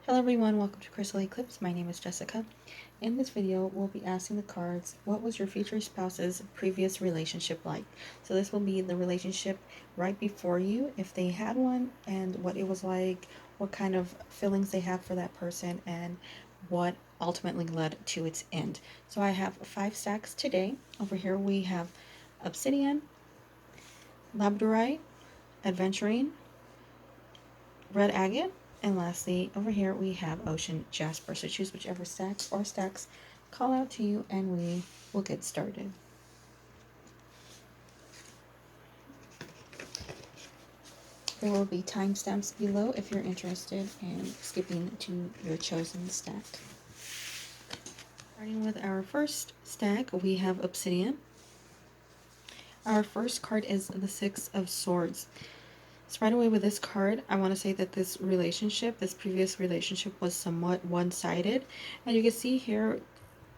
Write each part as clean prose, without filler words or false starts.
Hello everyone, welcome to Crystal Eclipse. My name is Jessica. In this video, we'll be asking the cards, what was your future spouse's previous relationship like? So this will be the relationship right before you, if they had one, and what it was like, what kind of feelings they have for that person, and what ultimately led to its end. So I have 5 stacks today. Over here we have Obsidian, Labradorite, Adventurine, Red Agate, and lastly, over here we have Ocean Jasper. So choose whichever stacks or stacks call out to you, and we will get started. There will be timestamps below if you're interested in skipping to your chosen stack. Starting with our first stack, we have Obsidian. Our first card is the Six of Swords. So right away with this card, I want to say that this previous relationship was somewhat one-sided. And you can see here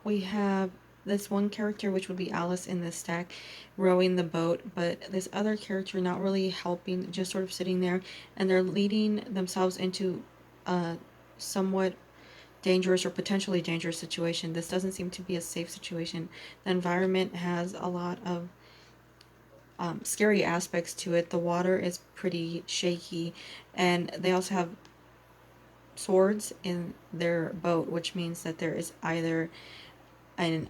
we have this one character, which would be Alice in this stack, rowing the boat, but this other character not really helping, just sort of sitting there, and they're leading themselves into a somewhat dangerous or potentially dangerous situation. This doesn't seem to be a safe situation. The environment has a lot of scary aspects to it. The water is pretty shaky, and they also have swords in their boat, which means that there is either an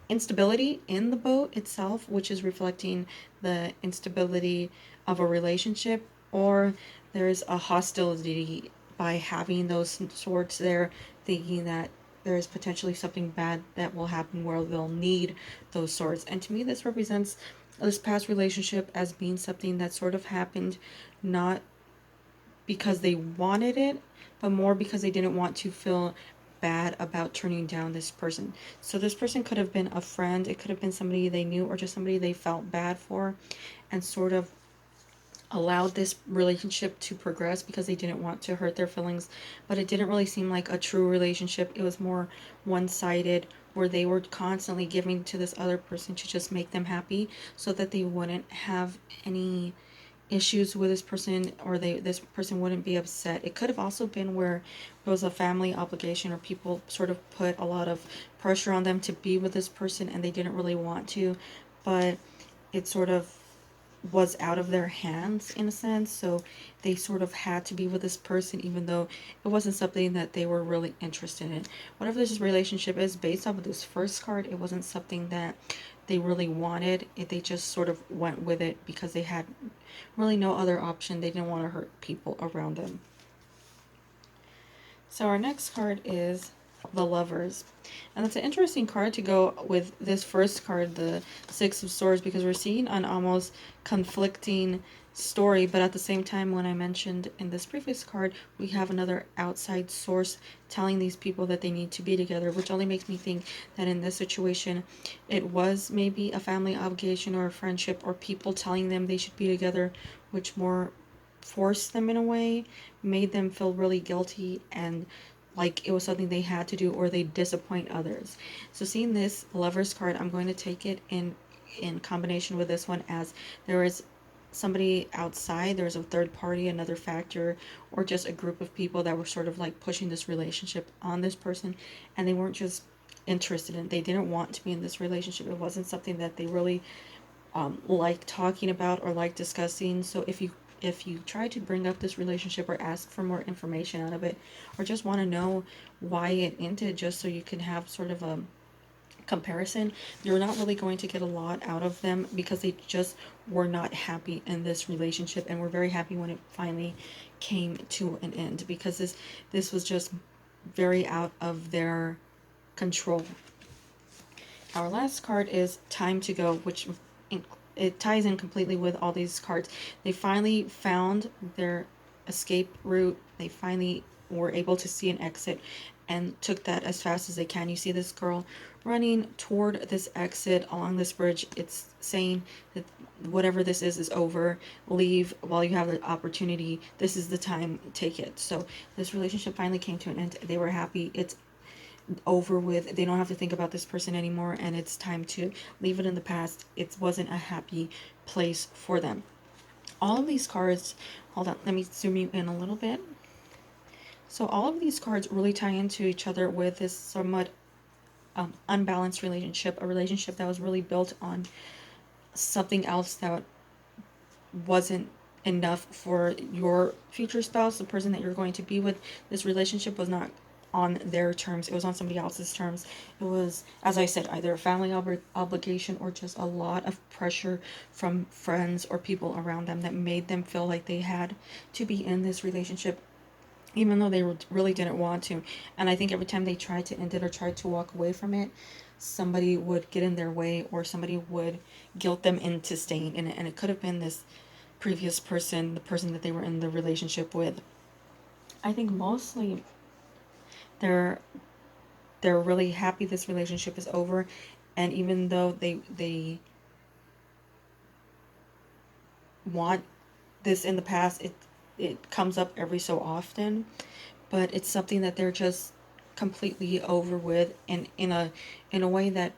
instability in the boat itself, which is reflecting the instability of a relationship, or there's a hostility by having those swords there, thinking that there's potentially something bad that will happen where they'll need those swords. And to me, this represents this past relationship as being something that sort of happened not because they wanted it, but more because they didn't want to feel bad about turning down this person. So this person could have been a friend, it could have been somebody they knew, or just somebody they felt bad for, and sort of allowed this relationship to progress because they didn't want to hurt their feelings. But it didn't really seem like a true relationship. It was more one-sided, where they were constantly giving to this other person to just make them happy so that they wouldn't have any issues with this person, or this person wouldn't be upset. It could have also been where it was a family obligation, or people sort of put a lot of pressure on them to be with this person and they didn't really want to, but it sort of was out of their hands in a sense, so they sort of had to be with this person even though it wasn't something that they were really interested in. Whatever this relationship is, based off of this first card, it wasn't something that they really wanted. They just sort of went with it because they had really no other option. They didn't want to hurt people around them. So our next card is the Lovers. And it's an interesting card to go with this first card, the Six of Swords, because we're seeing an almost conflicting story, but at the same time, when I mentioned in this previous card, we have another outside source telling these people that they need to be together, which only makes me think that in this situation, it was maybe a family obligation or a friendship, or people telling them they should be together, which more forced them in a way, made them feel really guilty and like it was something they had to do, or they disappoint others. So seeing this Lovers card, I'm going to take it in combination with this one, as there is somebody outside, there's a third party, another factor, or just a group of people that were sort of like pushing this relationship on this person, and they weren't just interested in it. They didn't want to be in this relationship. It wasn't something that they really like talking about or like discussing. So if you try to bring up this relationship or ask for more information out of it, or just want to know why it ended, just so you can have sort of a comparison, you're not really going to get a lot out of them, because they just were not happy in this relationship and were very happy when it finally came to an end, because this was just very out of their control. Our last card is Time to Go, which it ties in completely with all these cards. They finally found their escape route. They finally were able to see an exit and took that as fast as they can. You see this girl running toward this exit along this bridge. It's saying that whatever this is over. Leave while you have the opportunity. This is the time. Take it. So this relationship finally came to an end. They were happy. It's over with. They don't have to think about this person anymore, and it's time to leave it in the past. It wasn't a happy place for them. All of these cards, hold on, let me zoom you in a little bit. So all of these cards really tie into each other with this somewhat unbalanced relationship, a relationship that was really built on something else that wasn't enough for your future spouse, the person that you're going to be with. This relationship was not on their terms, it was on somebody else's terms. It was, as I said, either a family obligation or just a lot of pressure from friends or people around them that made them feel like they had to be in this relationship even though they really didn't want to. And I think every time they tried to end it or tried to walk away from it, somebody would get in their way or somebody would guilt them into staying in it. And it could have been this previous person, the person that they were in the relationship with. I think mostly they're they're really happy this relationship is over, and even though they want this in the past, it comes up every so often, but it's something that they're just completely over with, and in a way that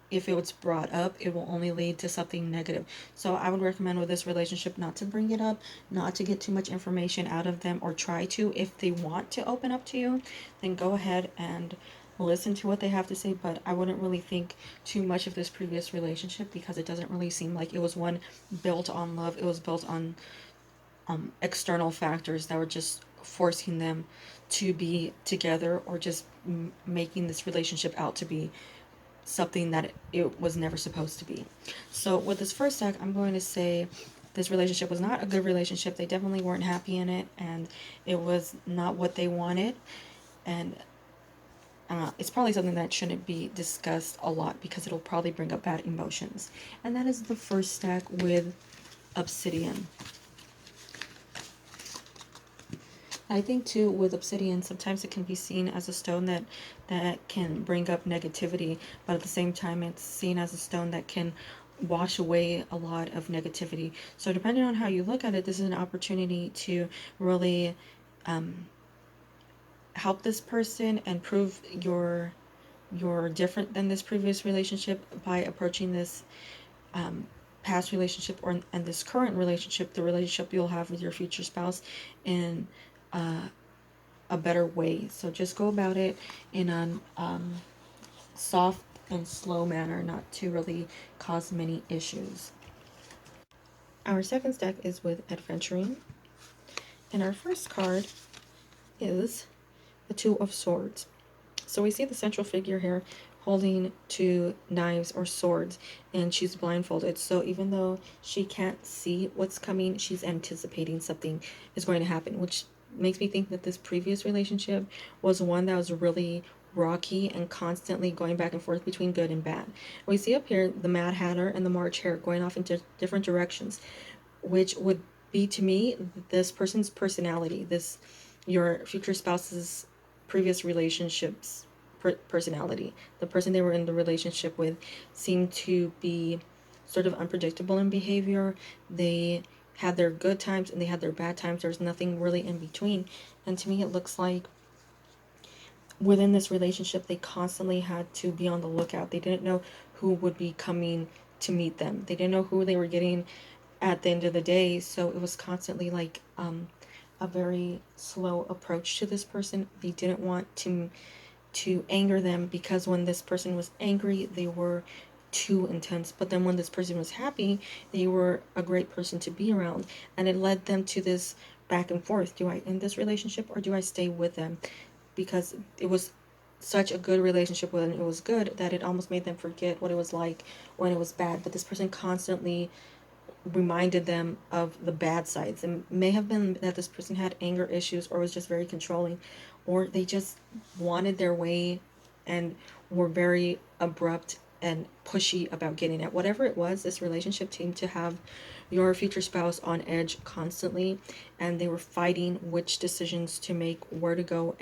if it was brought up, it will only lead to something negative. So I would recommend with this relationship not to bring it up, not to get too much information out of them, or try to. If they want to open up to you, then go ahead and listen to what they have to say, but I wouldn't really think too much of this previous relationship because it doesn't really seem like it was one built on love. It was built on external factors that were just forcing them to be together, or just making this relationship out to be something that it was never supposed to be. So with this first deck, I'm going to say this relationship was not a good relationship. They definitely weren't happy in it, and it was not what they wanted. And it's probably something that shouldn't be discussed a lot because it'll probably bring up bad emotions. And that is the first stack with Obsidian. I think too with Obsidian, sometimes it can be seen as a stone that can bring up negativity, but at the same time it's seen as a stone that can wash away a lot of negativity. So depending on how you look at it, this is an opportunity to really help this person and prove you're different than this previous relationship by approaching this past relationship and this current relationship, the relationship you'll have with your future spouse, in a better way. So just go about it in a soft and slow manner, not to really cause many issues. Our second stack is with Adventuring, and our first card is the Two of Swords. So we see the central figure here holding two knives or swords, and she's blindfolded. So even though she can't see what's coming, she's anticipating something is going to happen, which makes me think that this previous relationship was one that was really rocky and constantly going back and forth between good and bad. We see up here the Mad Hatter and the March Hare going off into different directions, which would be to me this person's personality, this your future spouse's previous relationships personality. The person they were in the relationship with seemed to be sort of unpredictable in behavior. They had their good times and they had their bad times. There's nothing really in between. And to me, it looks like within this relationship, they constantly had to be on the lookout. They didn't know who would be coming to meet them. They didn't know who they were getting at the end of the day. So it was constantly like a very slow approach to this person. They didn't want to anger them, because when this person was angry, they were too intense. But then when this person was happy, they were a great person to be around. And it led them to this back and forth. Do I end this relationship or do I stay with them? Because it was such a good relationship when it was good that it almost made them forget what it was like when it was bad. But this person constantly reminded them of the bad sides. It may have been that this person had anger issues or was just very controlling, or they just wanted their way and were very abrupt and pushy about getting it. Whatever it was, this relationship seemed to have your future spouse on edge constantly, and they were fighting which decisions to make, where to go,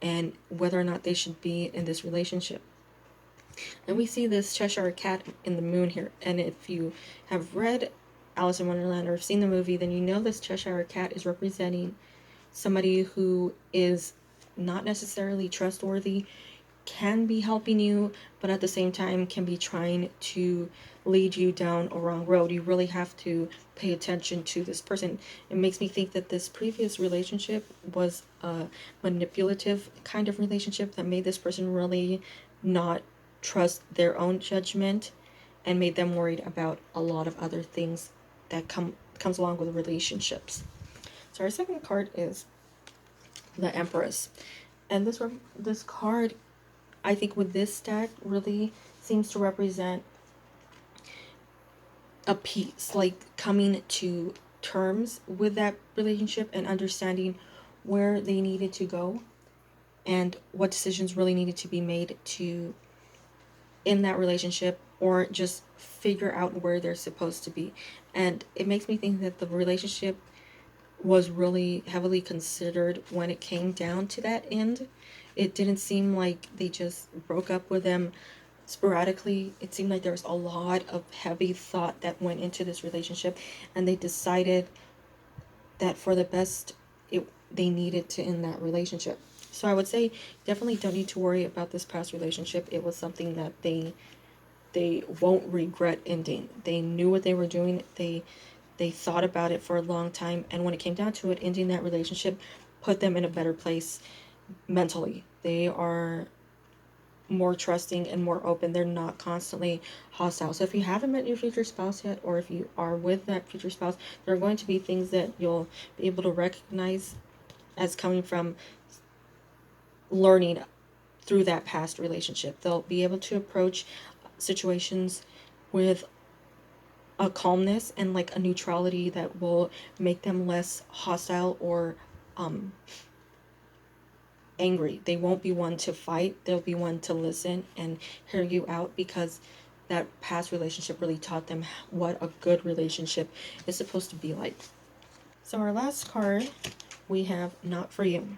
and whether or not they should be in this relationship. And we see this Cheshire Cat in the moon here. And if you have read Alice in Wonderland or have seen the movie, then you know this Cheshire Cat is representing somebody who is not necessarily trustworthy, can be helping you, but at the same time can be trying to lead you down a wrong road. You really have to pay attention to this person. It makes me think that this previous relationship was a manipulative kind of relationship that made this person really not trust their own judgment and made them worried about a lot of other things that comes along with relationships. So our second card is the Empress. And this card, I think with this stack, really seems to represent a peace, like coming to terms with that relationship and understanding where they needed to go and what decisions really needed to be made to in that relationship, or just figure out where they're supposed to be. And it makes me think that the relationship was really heavily considered when it came down to that end. It didn't seem like they just broke up with them sporadically. It seemed like there was a lot of heavy thought that went into this relationship, and they decided that for the best, they needed to end that relationship. So I would say definitely don't need to worry about this past relationship. It was something that they won't regret ending. They knew what they were doing. They thought about it for a long time, and when it came down to it, ending that relationship put them in a better place mentally. They are more trusting and more open. They're not constantly hostile. So if you haven't met your future spouse yet, or if you are with that future spouse, there are going to be things that you'll be able to recognize as coming from learning through that past relationship. They'll be able to approach situations with a calmness and like a neutrality that will make them less hostile or angry. They won't be one to fight. They'll be one to listen and hear you out, because that past relationship really taught them what a good relationship is supposed to be like. So our last card, we have Not For You.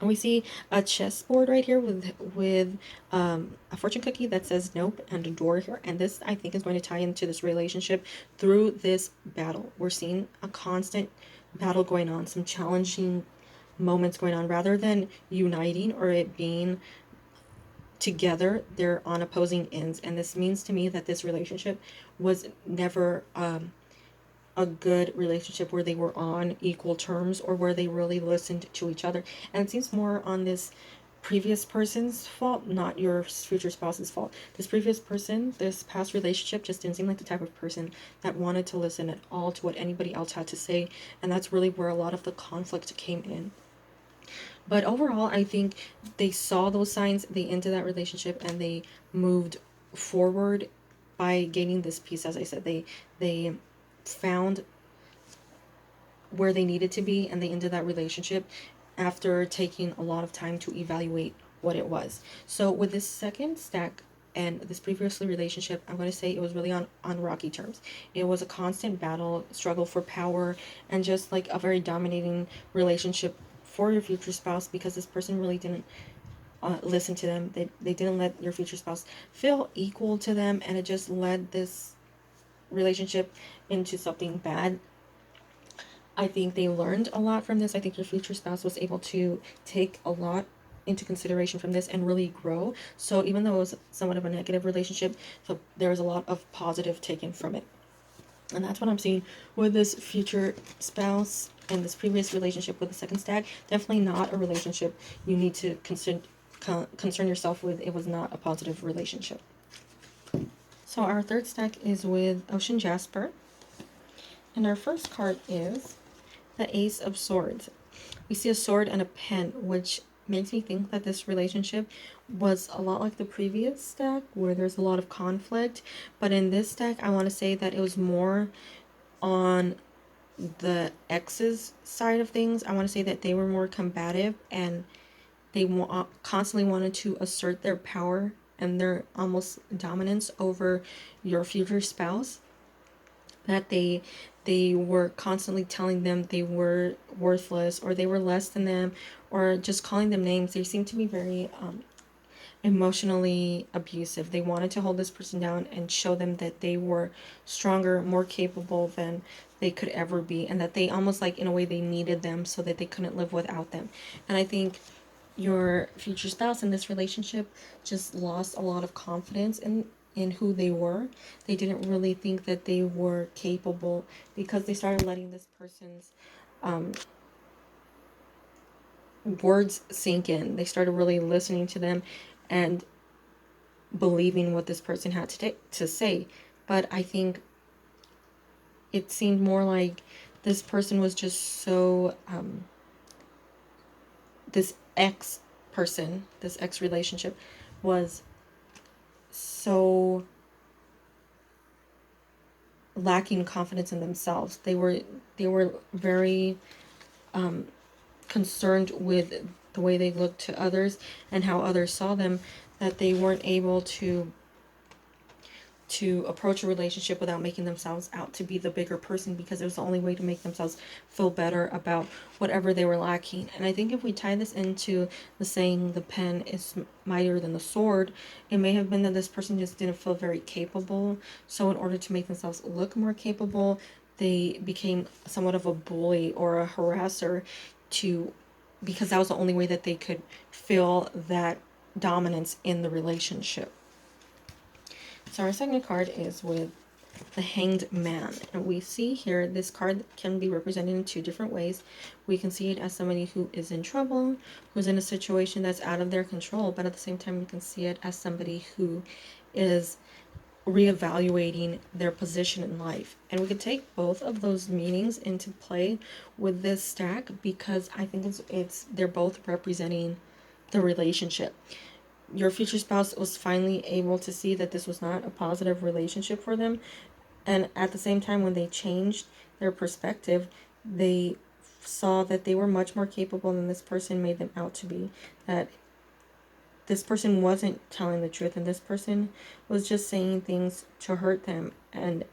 And we see a chessboard right here with a fortune cookie that says nope and a door here. And this, I think, is going to tie into this relationship through this battle. We're seeing a constant battle going on, some challenging moments going on. Rather than uniting or it being together, they're on opposing ends. And this means to me that this relationship was never a good relationship where they were on equal terms or where they really listened to each other. And it seems more on this previous person's fault, not your future spouse's fault. This previous person, this past relationship, just didn't seem like the type of person that wanted to listen at all to what anybody else had to say. And that's really where a lot of the conflict came in. But overall, I think they saw those signs, they ended that relationship, and they moved forward by gaining this peace. As I said, they found where they needed to be, and they ended that relationship after taking a lot of time to evaluate what it was. So with this second stack and this previously relationship, I'm going to say it was really on rocky terms. It was a constant battle, struggle for power, and just like a very dominating relationship for your future spouse, because this person really didn't listen to them. They didn't let your future spouse feel equal to them, and it just led this relationship into something bad. I think they learned a lot from this. I think your future spouse was able to take a lot into consideration from this and really grow. So even though it was somewhat of a negative relationship, so there was a lot of positive taken from it. And that's what I'm seeing with this future spouse and this previous relationship with the second stack. Definitely not a relationship you need to concern yourself with. It was not a positive relationship. So our third stack is with Ocean Jasper. And our first card is the Ace of Swords. We see a sword and a pen, which makes me think that this relationship was a lot like the previous stack, where there's a lot of conflict. But in this stack, I want to say that it was more on the ex's side of things. I want to say that they were more combative, and they constantly wanted to assert their power and their almost dominance over your future spouse. That they were constantly telling them they were worthless, or they were less than them, or just calling them names. They seemed to be very emotionally abusive. They wanted to hold this person down and show them that they were stronger, more capable than they could ever be, and that they almost, like, in a way, they needed them so that they couldn't live without them. And I think your future spouse in this relationship just lost a lot of confidence in who they were. They didn't really think that they were capable because they started letting this person's words sink in. They started really listening to them and believing what this person had to say. But I think it seemed more like this person was just so this ex relationship was so lacking confidence in themselves. They were very concerned with the way they looked to others and how others saw them, that they weren't able to approach a relationship without making themselves out to be the bigger person, because it was the only way to make themselves feel better about whatever they were lacking. And I think if we tie this into the saying the pen is mightier than the sword, it may have been that this person just didn't feel very capable. So in order to make themselves look more capable, they became somewhat of a bully or a harasser because that was the only way that they could feel that dominance in the relationship. So our second card is with the Hanged Man. And we see here this card can be represented in two different ways. We can see it as somebody who is in trouble, who's in a situation that's out of their control, but at the same time we can see it as somebody who is reevaluating their position in life. And we could take both of those meanings into play with this stack, because I think they're both representing the relationship. Your future spouse was finally able to see that this was not a positive relationship for them. And at the same time, when they changed their perspective, they saw that they were much more capable than this person made them out to be. That this person wasn't telling the truth, and this person was just saying things to hurt them. And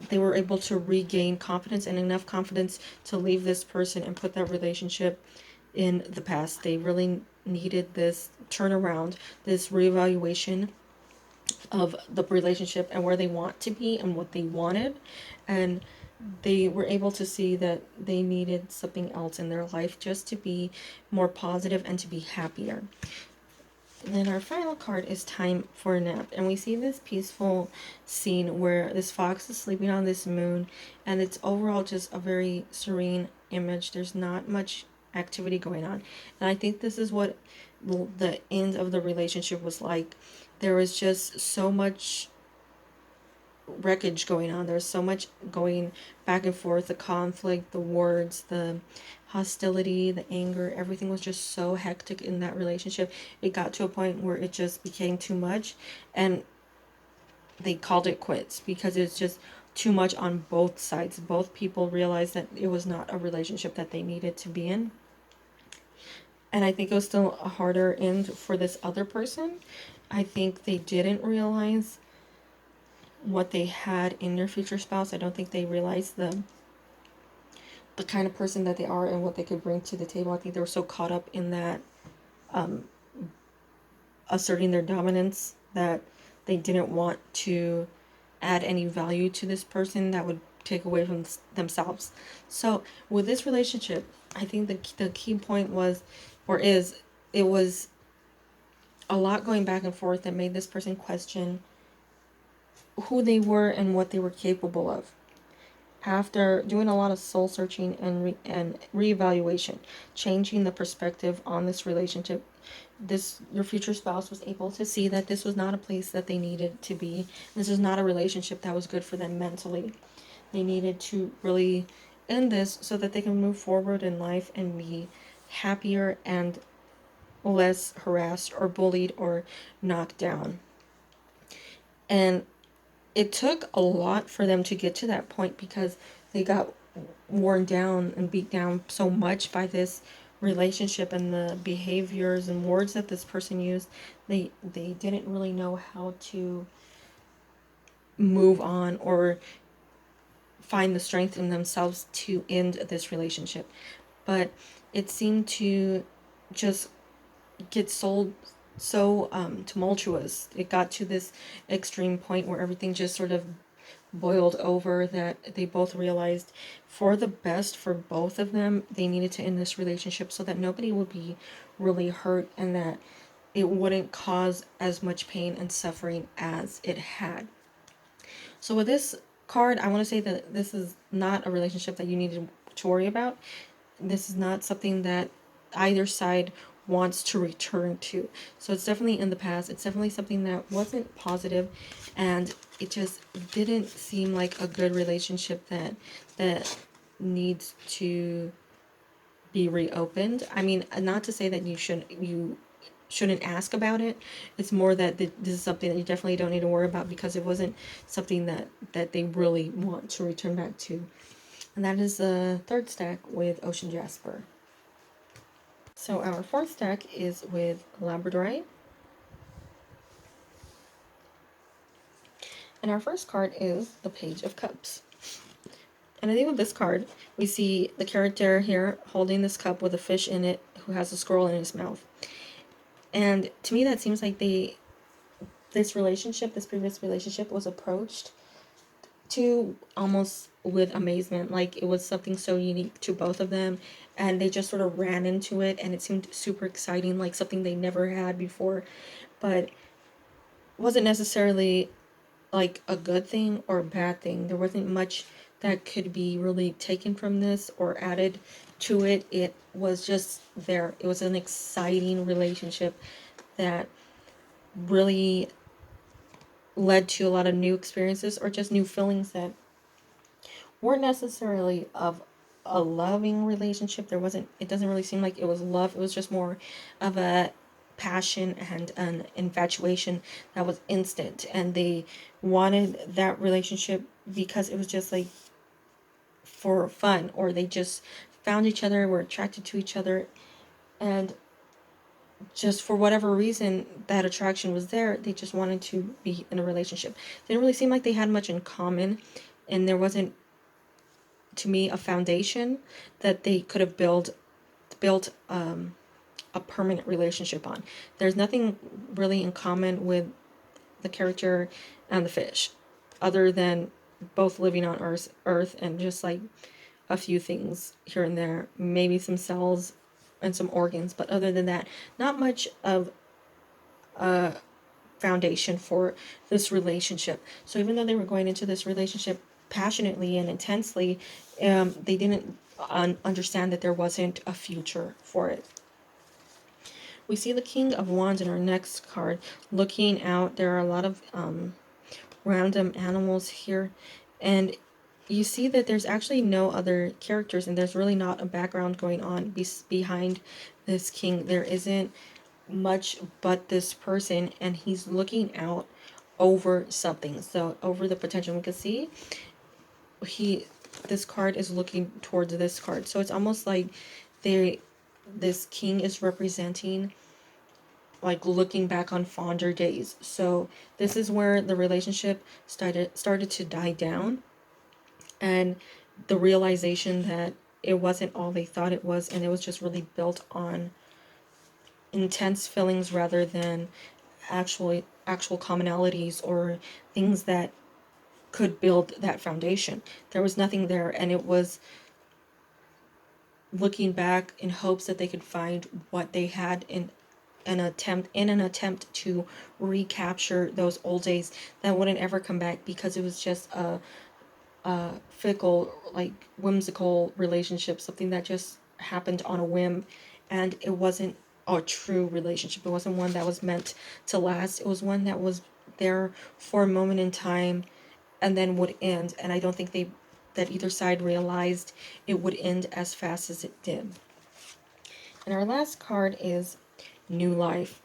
they were able to regain confidence, and enough confidence to leave this person and put that relationship in the past. They really needed this turnaround, this reevaluation of the relationship and where they want to be and what they wanted. And they were able to see that they needed something else in their life just to be more positive and to be happier. And then our final card is Time for a Nap. And we see this peaceful scene where this fox is sleeping on this moon, and it's overall just a very serene image. There's not much activity going on. And I think this is what the end of the relationship was like. There was just so much wreckage going on. There's so much going back and forth, the conflict, the words, the hostility, the anger, everything was just so hectic in that relationship. It got to a point where it just became too much, and they called it quits because it's just too much on both sides. Both people realized that it was not a relationship that they needed to be in. And I think it was still a harder end for this other person. I think they didn't realize what they had in their future spouse. I don't think they realized the kind of person that they are and what they could bring to the table. I think they were so caught up in that asserting their dominance that they didn't want to add any value to this person that would take away from themselves. So with this relationship, I think the key point was, or is, it was a lot going back and forth that made this person question who they were and what they were capable of. After doing a lot of soul searching and reevaluation, changing the perspective on this relationship, your future spouse was able to see that this was not a place that they needed to be. This was not a relationship that was good for them mentally. They needed to really end this so that they can move forward in life and be happier and less harassed or bullied or knocked down. And it took a lot for them to get to that point, because they got worn down and beat down so much by this relationship and the behaviors and words that this person used. They didn't really know how to move on or find the strength in themselves to end this relationship. But it seemed to just get so tumultuous. It got to this extreme point where everything just sort of boiled over, that they both realized for the best for both of them, they needed to end this relationship so that nobody would be really hurt and that it wouldn't cause as much pain and suffering as it had. So with this card, I want to say that this is not a relationship that you need to worry about. This is not something that either side wants to return to. So it's definitely in the past. It's definitely something that wasn't positive, and it just didn't seem like a good relationship that needs to be reopened. I mean, not to say that you shouldn't ask about it. It's more that this is something that you definitely don't need to worry about because it wasn't something that they really want to return back to. And that is the third stack with Ocean Jasper. So our fourth stack is with Labradorite. And our first card is the Page of Cups. And I think with this card, we see the character here holding this cup with a fish in it who has a scroll in his mouth. And to me, that seems like this previous relationship was approached to almost with amazement, like it was something so unique to both of them, and they just sort of ran into it, and it seemed super exciting, like something they never had before, but wasn't necessarily like a good thing or a bad thing. There wasn't much that could be really taken from this or added to it. It was just there. It was an exciting relationship that really led to a lot of new experiences or just new feelings that weren't necessarily of a loving relationship. It doesn't really seem like it was love. It was just more of a passion and an infatuation that was instant, and they wanted that relationship because it was just like for fun, or they just found each other, were attracted to each other, and just for whatever reason that attraction was there. They just wanted to be in a relationship. They didn't really seem like they had much in common, and there wasn't, to me, a foundation that they could have built a permanent relationship on. There's nothing really in common with the character and the fish, other than both living on Earth and just like a few things here and there, maybe some cells and some organs, but other than that, not much of a foundation for this relationship. So even though they were going into this relationship passionately and intensely, they didn't understand that there wasn't a future for it. We see the King of Wands in our next card looking out. There are a lot of random animals here, and you see that there's actually no other characters, and there's really not a background going on behind this king. There isn't much but this person, and he's looking out over something, so over the potential. We can see this card is looking towards this card, so it's almost like this king is representing like looking back on fonder days. So this is where the relationship started to die down, and the realization that it wasn't all they thought it was, and it was just really built on intense feelings rather than actual commonalities or things that could build that foundation. There was nothing there, and it was looking back in hopes that they could find what they had in an attempt to recapture those old days that wouldn't ever come back, because it was just a fickle, like whimsical relationship, something that just happened on a whim, and it wasn't a true relationship. It wasn't one that was meant to last. It was one that was there for a moment in time and then would end, and I don't think that either side realized it would end as fast as it did. And our last card is New Life.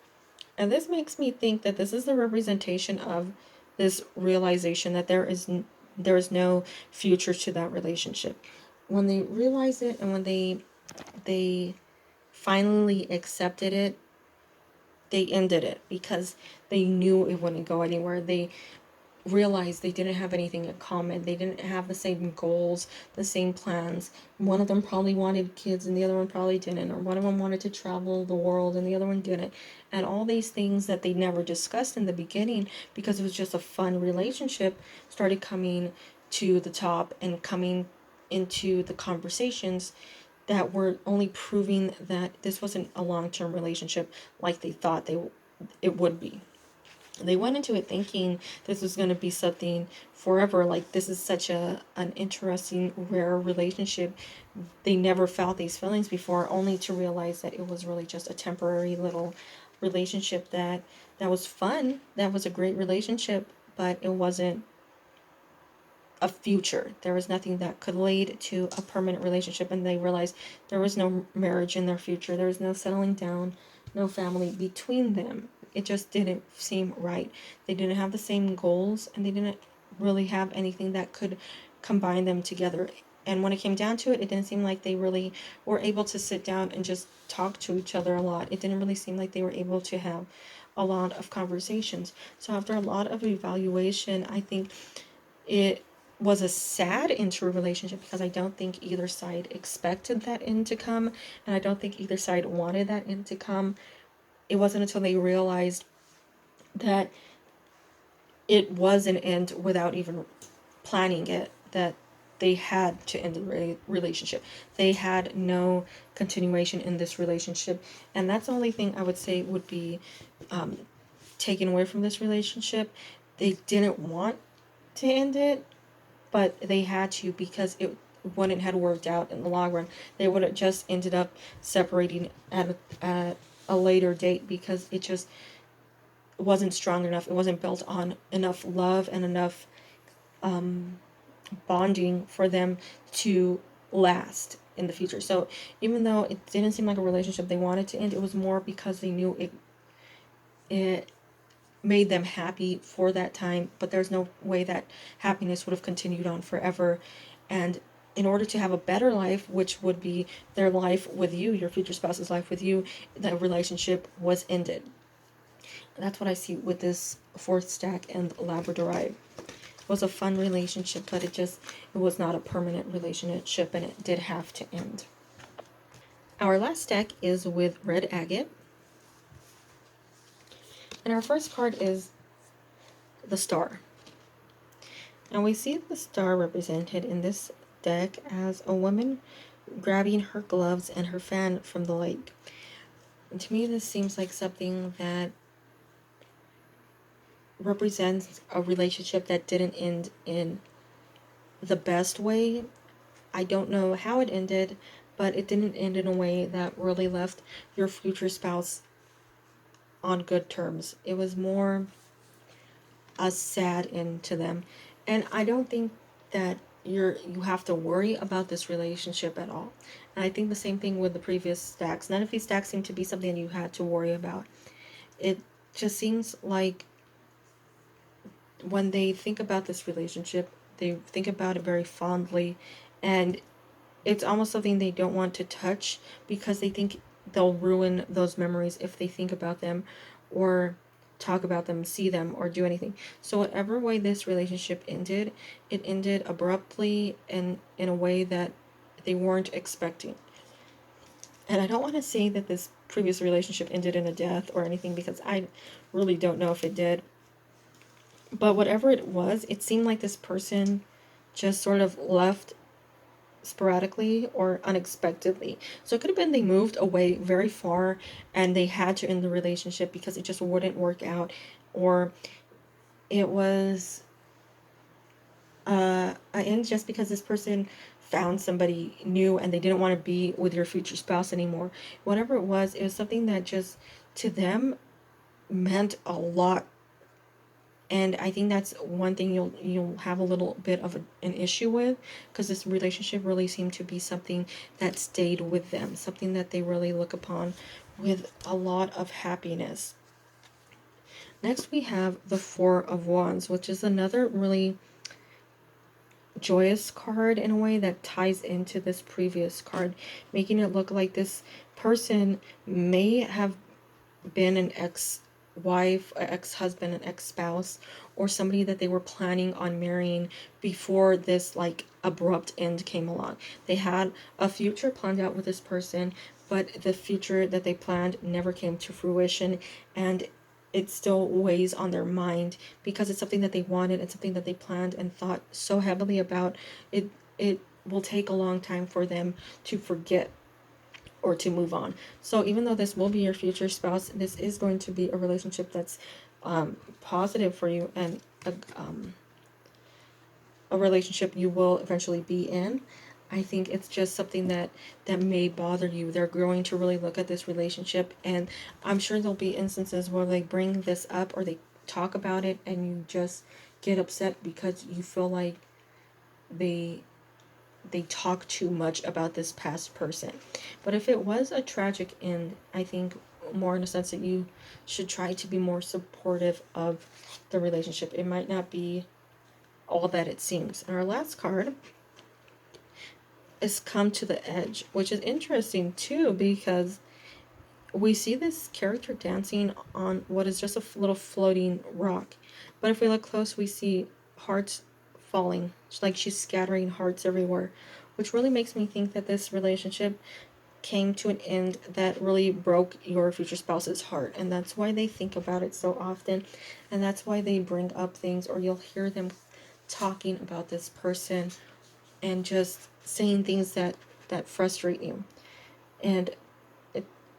And this makes me think that this is the representation of this realization that there is no future to that relationship. When they realized it, and when they finally accepted it, they ended it because they knew it wouldn't go anywhere. They realized they didn't have anything in common. They didn't have the same goals, the same plans. One of them probably wanted kids and the other one probably didn't, or one of them wanted to travel the world and the other one didn't. And all these things that they never discussed in the beginning, because it was just a fun relationship, started coming to the top and coming into the conversations that were only proving that this wasn't a long-term relationship like they thought it would be. They went into it thinking this was going to be something forever, like this is such an interesting, rare relationship. They never felt these feelings before, only to realize that it was really just a temporary little relationship that was fun, that was a great relationship, but it wasn't a future. There was nothing that could lead to a permanent relationship, and they realized there was no marriage in their future. There was no settling down, no family between them. It just didn't seem right. They didn't have the same goals, and they didn't really have anything that could combine them together. And when it came down to it, it didn't seem like they really were able to sit down and just talk to each other a lot. It didn't really seem like they were able to have a lot of conversations. So after a lot of evaluation, I think it was a sad interrelationship, because I don't think either side expected that end to come, and I don't think either side wanted that end to come. It wasn't until they realized that it was an end without even planning it, that they had to end the relationship. They had no continuation in this relationship, and that's the only thing I would say would be taken away from this relationship. They didn't want to end it, but they had to, because it wouldn't have worked out in the long run. They would have just ended up separating at a later date, because it just wasn't strong enough. It wasn't built on enough love and enough bonding for them to last in the future. So even though it didn't seem like a relationship they wanted to end, it was more because they knew it made them happy for that time, but there's no way that happiness would have continued on forever. And in order to have a better life, which would be their life with you, your future spouse's life with you, the relationship was ended. And that's what I see with this fourth stack and Labradorite. It was a fun relationship, but it was not a permanent relationship, and it did have to end. Our last stack is with red agate. And our first card is the star. And we see the star represented in this deck as a woman grabbing her gloves and her fan from the lake. And to me, this seems like something that represents a relationship that didn't end in the best way. I don't know how it ended, but it didn't end in a way that really left your future spouse on good terms. It was more a sad end to them. And I don't think that you have to worry about this relationship at all. And I think the same thing with the previous stacks. None of these stacks seem to be something you had to worry about. It just seems like when they think about this relationship, they think about it very fondly, and it's almost something they don't want to touch, because they think they'll ruin those memories if they think about them or talk about them, see them, or do anything. So whatever way this relationship ended, it ended abruptly and in a way that they weren't expecting. And I don't want to say that this previous relationship ended in a death or anything, because I really don't know if it did. But whatever it was, it seemed like this person just sort of left sporadically or unexpectedly. So it could have been they moved away very far and they had to end the relationship because it just wouldn't work out, or it was an end just because this person found somebody new and they didn't want to be with your future spouse anymore. Whatever it was something that just to them meant a lot. And I think that's one thing you'll have a little bit of an issue with, because this relationship really seemed to be something that stayed with them, something that they really look upon with a lot of happiness. Next we have the Four of Wands, which is another really joyous card in a way that ties into this previous card, making it look like this person may have been an ex wife, ex-husband, an ex-spouse, or somebody that they were planning on marrying before this like abrupt end came along. They had a future planned out with this person, but the future that they planned never came to fruition, and it still weighs on their mind because it's something that they wanted and something that they planned and thought so heavily about. It will take a long time for them to forget or to move on. So even though this will be your future spouse, this is going to be a relationship that's positive for you, and a relationship you will eventually be in. I think it's just something that may bother you. They're going to really look at this relationship, and I'm sure there'll be instances where they bring this up or they talk about it and you just get upset because you feel like they talk too much about this past person. But if it was a tragic end, I think more in the sense that you should try to be more supportive of the relationship. It might not be all that it seems. And our last card is Come to the Edge, which is interesting too because we see this character dancing on what is just a little floating rock. But if we look close, we see hearts falling, like she's scattering hearts everywhere, which really makes me think that this relationship came to an end that really broke your future spouse's heart. And that's why they think about it so often. And that's why they bring up things, or you'll hear them talking about this person and just saying things that frustrate you. And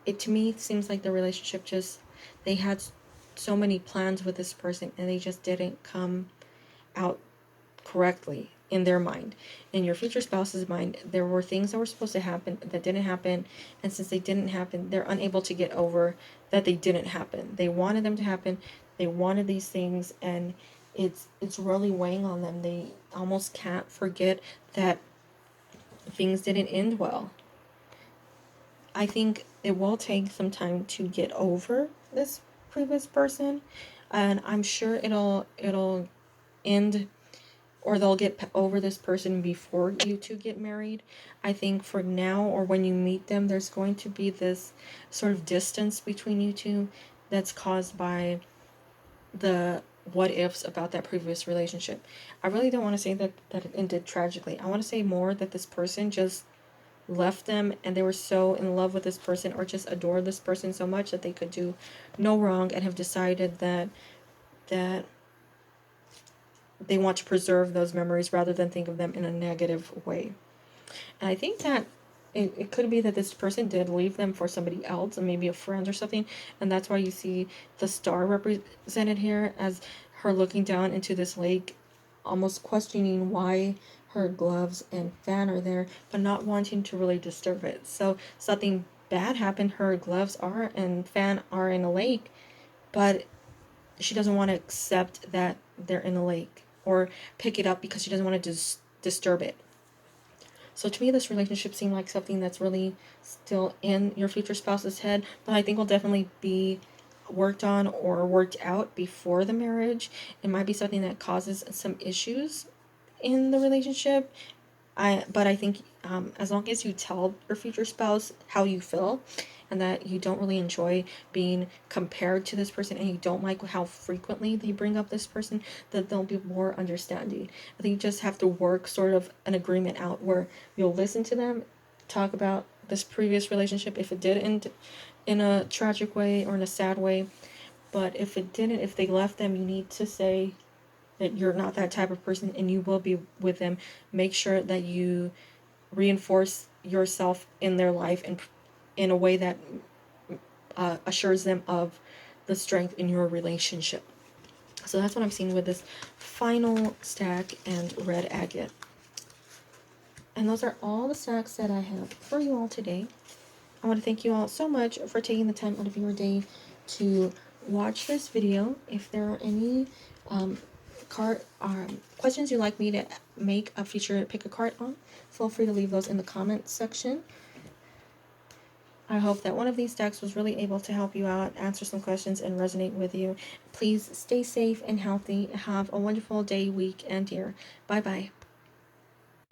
it to me seems like the relationship just, they had so many plans with this person and they just didn't come out correctly in their mind. In your future spouse's mind, there were things that were supposed to happen that didn't happen, and since they didn't happen, they're unable to get over that they didn't happen. They wanted them to happen, they wanted these things, and it's really weighing on them. They almost can't forget that things didn't end well. I think it will take some time to get over this previous person, and I'm sure it'll end, or they'll get over this person before you two get married. I think for now, or when you meet them, there's going to be this sort of distance between you two that's caused by the what ifs about that previous relationship. I really don't want to say that it ended tragically. I want to say more that this person just left them and they were so in love with this person, or just adored this person so much that they could do no wrong, and have decided that they want to preserve those memories rather than think of them in a negative way. And I think that it could be that this person did leave them for somebody else, and maybe a friend or something, and that's why you see the star represented here as her looking down into this lake, almost questioning why her gloves and fan are there, but not wanting to really disturb it. So something bad happened, her gloves are and fan are in a lake, but she doesn't want to accept that they're in a lake or pick it up because she doesn't want to disturb it. So to me, this relationship seemed like something that's really still in your future spouse's head, but I think will definitely be worked on or worked out before the marriage. It might be something that causes some issues in the relationship. But I think as long as you tell your future spouse how you feel, and that you don't really enjoy being compared to this person, and you don't like how frequently they bring up this person, that they'll be more understanding. I think you just have to work sort of an agreement out where you'll listen to them talk about this previous relationship if it did end in a tragic way or in a sad way. But if it didn't, if they left them, you need to say that you're not that type of person and you will be with them. Make sure that you reinforce yourself in their life and in a way that assures them of the strength in your relationship. So that's what I'm seeing with this final stack and red agate. And those are all the stacks that I have for you all today. I want to thank you all so much for taking the time out of your day to watch this video. If there are any questions you'd like me to make a future pick a card on, feel free to leave those in the comments section. I hope that one of these decks was really able to help you out, answer some questions, and resonate with you. Please stay safe and healthy. Have a wonderful day, week, and year. Bye-bye.